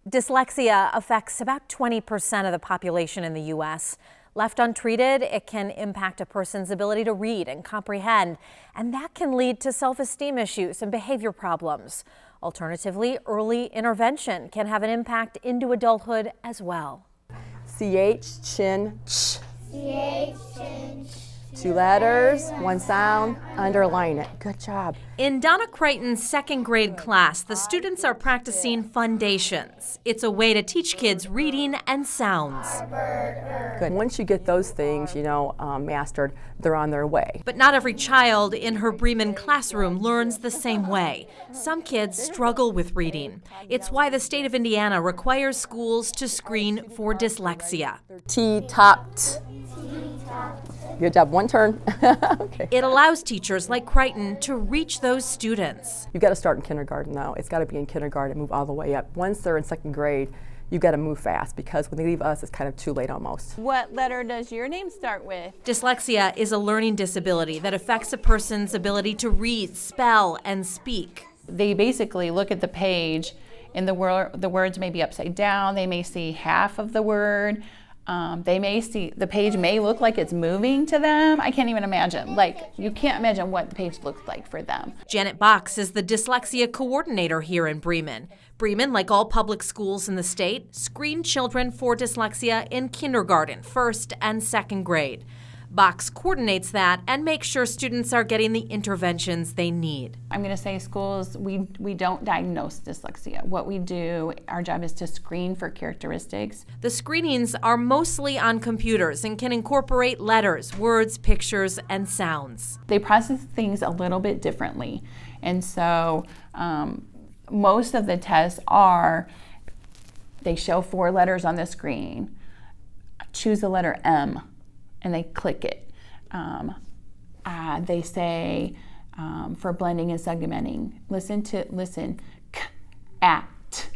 Dyslexia affects about 20% of the population in the U.S. Left untreated, it can impact a person's ability to read and comprehend, and that can lead to self-esteem issues and behavior problems. Alternatively, early intervention can have an impact into adulthood as well. CH, chin, ch. CH, chin, ch. 2 letters, 1 sound, underline it. Good job. In Donna Crichton's second grade class, the students are practicing Fundations. It's a way to teach kids reading and sounds. Good. Once you get those things, mastered, they're on their way. But not every child in her Bremen classroom learns the same way. Some kids struggle with reading. It's why the state of Indiana requires schools to screen for dyslexia. T-topped. Good job. 1 turn. Okay. It allows teachers like Crichton to reach those students. You've got to start in kindergarten, though. It's got to be in kindergarten and move all the way up. Once they're in second grade, you've got to move fast because when they leave us, it's kind of too late almost. What letter does your name start with? Dyslexia is a learning disability that affects a person's ability to read, spell, and speak. They basically look at the page and the words may be upside down. They may see half of the word. They may see, the page may look like it's moving to them. I can't even imagine. You can't imagine what the page looks like for them. Janet Box is the dyslexia coordinator here in Bremen. Bremen, like all public schools in the state, screen children for dyslexia in kindergarten, first and second grade. Box coordinates that and makes sure students are getting the interventions they need. I'm going to say schools, we don't diagnose dyslexia. What we do, our job is to screen for characteristics. The screenings are mostly on computers and can incorporate letters, words, pictures, and sounds. They process things a little bit differently. And so most of the tests they show 4 letters on the screen. Choose the letter M. And they click it. They say for blending and segmenting, listen, k, at,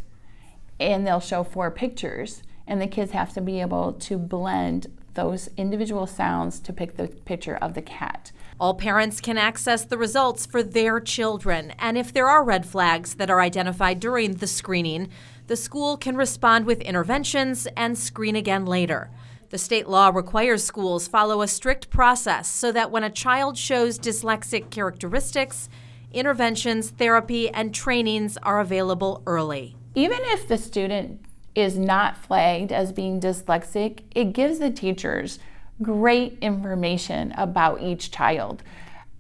and they'll show 4 pictures, and the kids have to be able to blend those individual sounds to pick the picture of the cat. All parents can access the results for their children, and if there are red flags that are identified during the screening, the school can respond with interventions and screen again later. The state law requires schools follow a strict process so that when a child shows dyslexic characteristics, interventions, therapy, and trainings are available early. Even if the student is not flagged as being dyslexic, it gives the teachers great information about each child.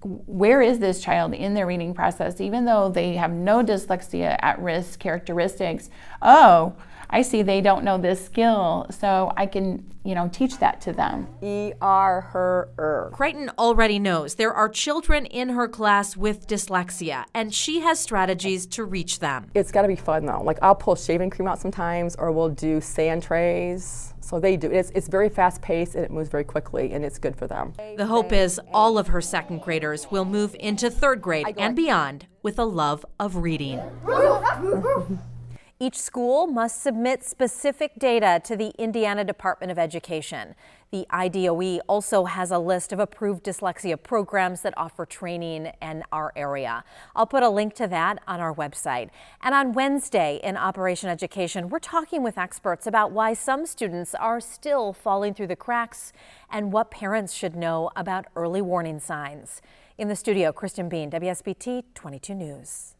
Where is this child in their reading process? Even though they have no dyslexia at-risk characteristics, oh, I see they don't know this skill, so I can, teach that to them. E-R, her. Crichton already knows there are children in her class with dyslexia, and she has strategies to reach them. It's got to be fun, though. I'll pull shaving cream out sometimes, or we'll do sand trays. So they do. It's very fast-paced, and it moves very quickly, and it's good for them. The hope is all of her second graders will move into third grade and beyond with a love of reading. Each school must submit specific data to the Indiana Department of Education. The IDOE also has a list of approved dyslexia programs that offer training in our area. I'll put a link to that on our website. And on Wednesday in Operation Education, we're talking with experts about why some students are still falling through the cracks and what parents should know about early warning signs. In the studio, Kristen Bean, WSBT 22 News.